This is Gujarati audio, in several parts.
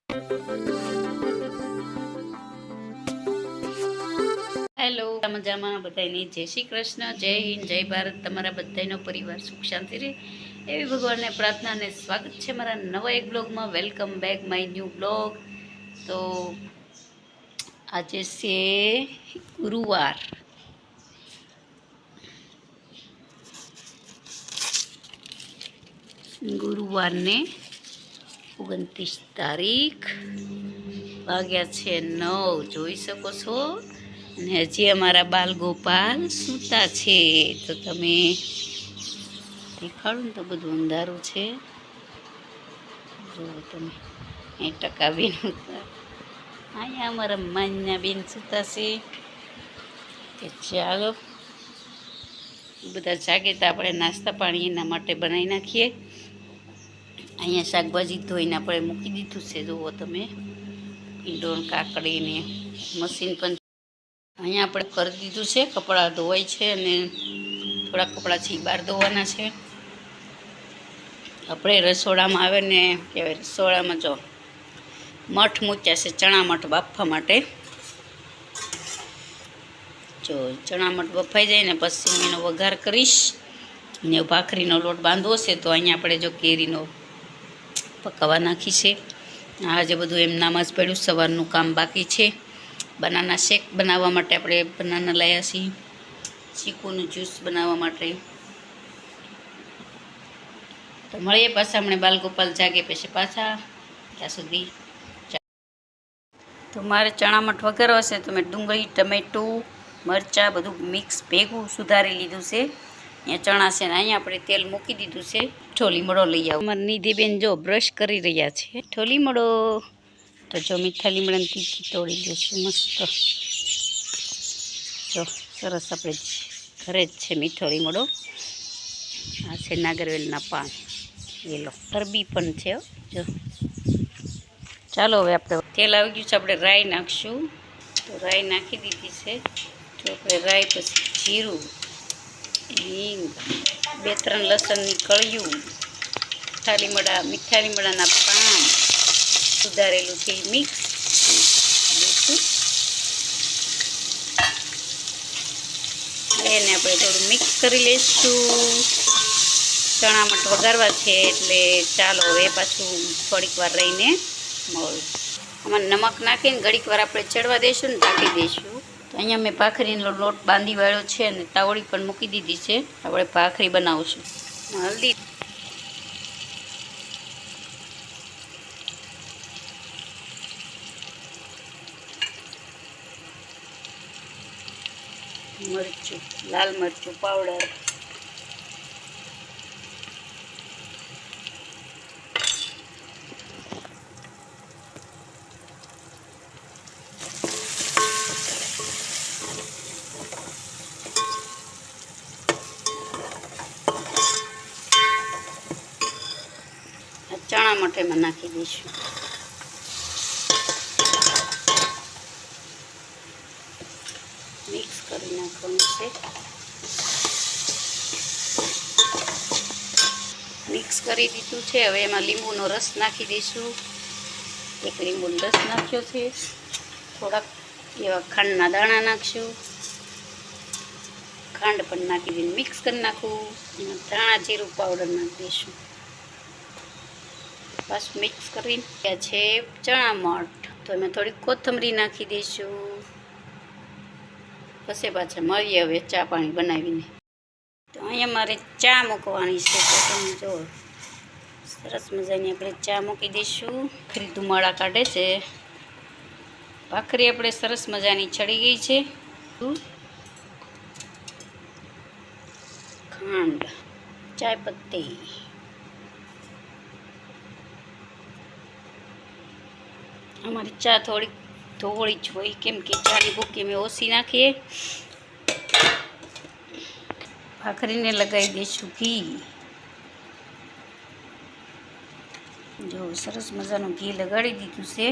હેલો, મજામાં બધાને જય શ્રી કૃષ્ણ, જય હિન્દ, જય ભારત. તમારા બધાનો પરિવાર સુખ શાંતિ રહે એવી ભગવાનને પ્રાર્થના અને સ્વાગત છે મારા નવા એક બ્લોગમાં. Welcome back my new blog. તો આજે છે ગુરુવાર. ગુરુવારને 29 તારીખ, વાગ્યા છે 9, જોઈ શકો છો. અને હજી અમારા બાલ ગોપાલ સૂતા છે. તો તમે દેખાડો ને તો બધું અંધારું છે. જો તમે અહીં ટકા બેન અહીંયા અમારા માન્યા બેન સૂતા છે. કે ચાલો બધા જાગે તો આપણે નાસ્તા પાણી એના માટે બનાવી નાખીએ. અહીંયા શાકભાજી ધોઈને આપણે મૂકી દીધું છે. જુઓ તમે, ઈંડોણ કાકડીને મશીન પણ અહીંયા આપણે કરી દીધું છે. કપડાં ધોવાય છે અને થોડા કપડાં છે બહાર ધોવાના છે. આપણે રસોડામાં આવે ને કહેવાય, રસોડામાં જો મઠ મૂક્યા છે, ચણા મઠ બાફવા માટે. જો ચણા મઠ બફાઈ જાય ને પછી એનો વઘાર કરીશ. ને ભાખરીનો લોટ બાંધવો છે તો અહીંયા આપણે જો કેરીનો પકાવવા નાખી છે. આજે બધું એમનામ જ પડ્યું, સવારનું કામ બાકી છે. બનાના શેક બનાવવા માટે આપણે બનાના લાવ્યા છીએ, ચીકુનું જ્યુસ બનાવવા માટે. તો મળીએ પાછા હમણાં બાલગોપાલ જાગે પછી પાછા. ત્યાં સુધી તો મારે ચણા મઠ વઘારવા છે તો મેં ડુંગળી, ટમેટું, મરચાં બધું મિક્સ ભેગું સુધારી લીધું છે. અહીંયા ચણા છે ને અહીંયા આપણે તેલ મૂકી દીધું છે. મીઠો લીમડો લઈ આવો. અમારી નિધિબેન જો બ્રશ કરી રહ્યા છે. મીઠો લીમડો તો જો મીઠા લીમડાની તીખી તોડી લઈશું મસ્ત. જો સરસ, આપણે ઘરે જ છે મીઠો લીમડો. આ છે નાગરવેલના પાન, એ લો. અરબી પણ છે જો. ચાલો હવે આપણે તેલ આવી ગયું છે, આપણે રાઈ નાખશું. તો રાઈ નાખી દીધી છે. તો આપણે રાઈ, પછી જીરું, હિંગ, 2-3 લસણની કળિયું, મીઠા લીમડાના પાન સુધારેલું છે મિક્સ દઈશું. એને આપણે થોડું મિક્સ કરી લઈશું. ચણા મઠ વઘારવા છે એટલે ચાલો હવે પાછું થોડીક વાર રહીને મળું. આમાં નમક નાખીને ઘડીક વાર આપણે ચડવા દઈશું ને ઢાંકી દઈશું. તો અહીંયા મેં ભાખરીનો લોટ બાંધી વાળ્યો છે અને તાવડી પણ મૂકી દીધી છે. આપણે ભાખરી બનાવશું. હલ્દી, મરચું, લાલ મરચું પાવડર, ચણા મઠેમાં નાખી દઈશું. મિક્સ કરી નાખવાનું છે. મિક્સ કરી દીધું છે. હવે એમાં લીંબુનો રસ નાખી દઈશું. 1 લીંબુનો રસ નાખ્યો છે. થોડાક એવા ખાંડના દાણા નાખશું. ખાંડ પણ નાખી દઈને મિક્સ કરી નાખું. એમાં ધાણા જીરું પાવડર નાખી દઈશું. પાછું મિક્સ કરીને ત્યાં છે ચણા મઠ, તો એમાં થોડીક કોથમરી નાખી દઈશું. પછી પાછા મળીએ હવે ચા પાણી બનાવીને. તો અહીંયા મારે ચા મૂકવાની છે. તો તમે જો સરસ મજાની આપણે ચા મૂકી દઈશું. ભાખરી ધુમાડા કાઢે છે. ભાખરી આપણે સરસ મજાની ચડી ગઈ છે. ખાંડ, ચાય પત્તી, અમારી ચા થોડીક ધોળી જ હોય કેમ કે ચાની ભૂકી મેં ઓછી નાખીએ. ભાખરીને લગાવી દઈશું ઘી. જો સરસ મજાનું ઘી લગાડી દીધું છે.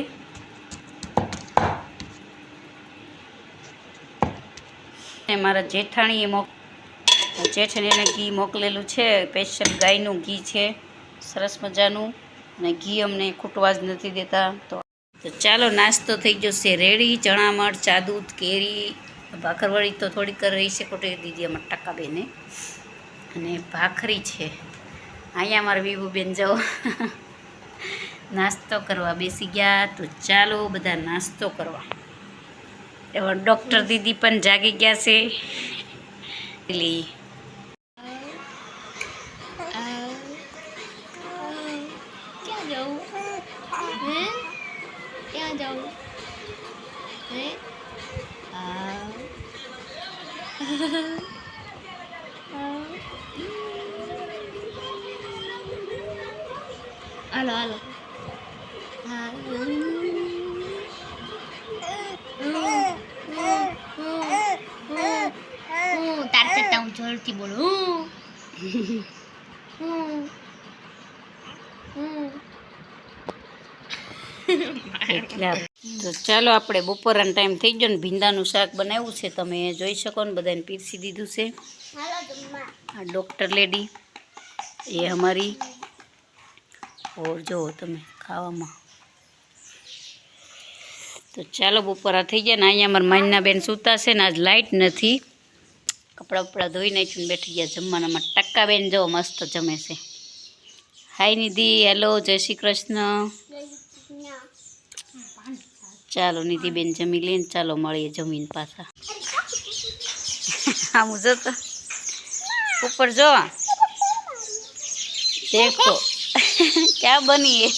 મારા જેઠાણીએ જેઠાણીને ઘી મોકલેલું છે. સ્પેશિયલ ગાયનું ઘી છે, સરસ મજાનું. અને ઘી અમને ખૂટવા જ નથી દેતા. તો તો ચાલો નાસ્તો થઈ ગયો છે રેડી. ચણા મઠ, ચા દૂધ, કેરી, ભાખરવડી તો થોડીક રહી છે કોટી દીધી અમારે ટકાબેને, અને ભાખરી છે. અહીંયા અમારા વિભુબેન જાઓ નાસ્તો કરવા બેસી ગયા. તો ચાલો બધા નાસ્તો કરવા. એવા ડૉક્ટર દીદી પણ જાગી ગયા છે. એટલે ક્યાં જાઉં? ક્યાં જાઉં? હાલો હાલો. તાર કરતા હું જોરથી બોલું. તો ચાલો આપણે બપોરનો ટાઈમ થઈ ગયો ને ભીંડાનું શાક બનાવ્યું છે, તમે જોઈ શકો ને. બધાને પીરસી દીધું છે. આ ડૉક્ટર લેડી એ અમારી, ઓર જુઓ તમે ખાવામાં. તો ચાલો બપોરા થઈ ગયા ને અહીંયા અમારા માનના બેન સૂતા છે ને આજ લાઇટ નથી. કપડાં બપડા ધોઈ નાખીને બેઠી ગયા જમવાનામાં. ટક્કા બેન જો મસ્ત જમે છે. હાય નિધિ, હેલો, જય શ્રી કૃષ્ણ. ચાલો નિધિબેન જમી લઈને ચાલો મળીએ જમીન પાછા. આમ જતો ઉપર જો देखो क्या बनी है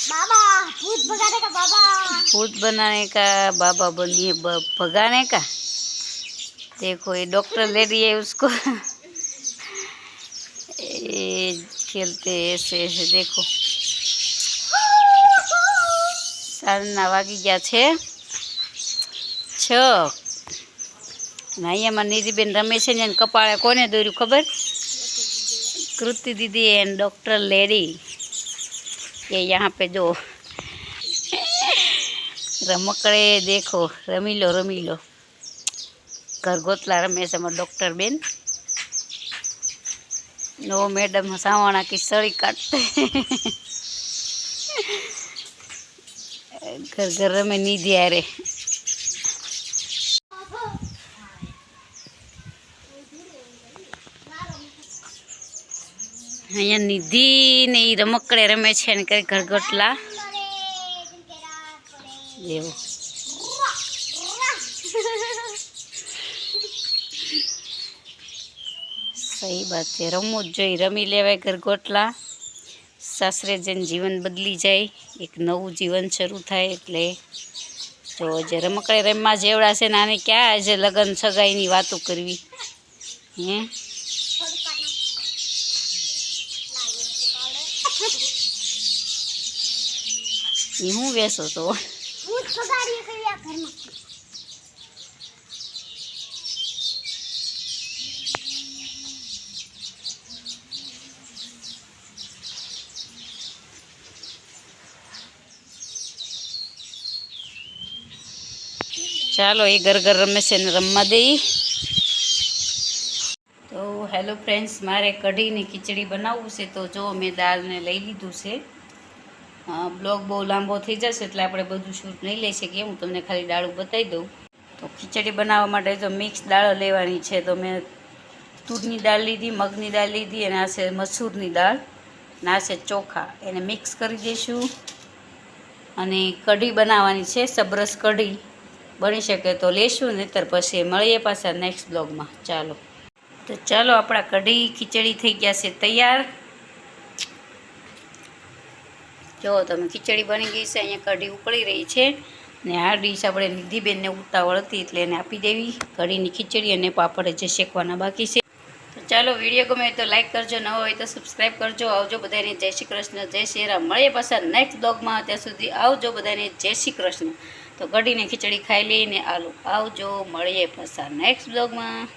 बाबा भूत भगाने का बाबा भूत बनाने का बाबा बनी है भगाने का। देखो ये डॉक्टर लेडी है उसको ये खेलते ऐसे ऐसे देखो। साजना वागी गया छे 6 અહીંયા નિધિબેન રમે છે ને કપાળે કોને દોર્યું ખબર? कृति दीदी एंड डॉक्टर लेडी। ये यहाँ पे जो रमकड़े देखो, रमी लो घरगोतला रमेश डॉक्टर बेन। नो मैडम सावणा की सड़ी काटते घर घर रमे निधि आ रे। અહીંયા નિધિ ને એ રમકડે રમે છે ને કઈ ઘરગોટલા એવું। સહી વાત છે, રમવું જ જોઈએ, રમી લેવાય ઘરગોટલા। સાસરે જઈને જીવન બદલી જાય, એક નવું જીવન શરૂ થાય। એટલે જો જે રમકડે રમવા જેવડા છે ને આને ક્યાં આજે લગ્ન સગાઈની વાતો કરવી હે। ये हूँ वैसो तो चालो ये घर घर रमे से रमवा दे। तो हेलो फ्रेंड्स, मारे कढ़ी ने खीचड़ी बनावू से तो जो मैं दाल ने लई लीधुं छे। ब्लॉग बहुत लांबो थी जशे एटले आपणे बधुं शूट नहीं लई शकीए। हूँ तमने खाली दाळू बतावी दऊं। तो खीचड़ी बनाववा माटे जो मिक्स दाळ लेवानी छे। तो मैं तूरनी दाळ लीधी, मगनी दाळ लीधी अने आ छे मसूरनी दाळ अने आ छे चोखा। एने मिक्स करी दईशुं अने कढ़ी बनाववानी छे। सबरस कढ़ी बनी शके तो लेशुं, नहीतर पछी मळीए पाछा नेक्स्ट ब्लॉगमां। चालो तो चालो आपणा कढ़ी खीचड़ी थई गया छे तैयार। जो तमे खीचड़ी बनी गई है, अँ कढ़ी उकड़ी रही है ने आ डिश अपने निधिबेन ने उतावल थी एटले एने आपी देवी कढ़ी नी खीचड़ी अने पापड़ जे शेकवाना बाकी है। तो चलो वीडियो गमे तो लाइक करजो, न होय तो सब्सक्राइब करजो। आवजो बधाने जय श्री कृष्ण, जय श्री राम। मळीए पाछा नेक्स्ट ब्लॉग में, त्यां सुधी आवजो बधाने जय श्री कृष्ण। तो कढ़ी ने खीचड़ी खाई लईने आलो आवजो, मळीए पाछा नेक्स्ट ब्लॉग में।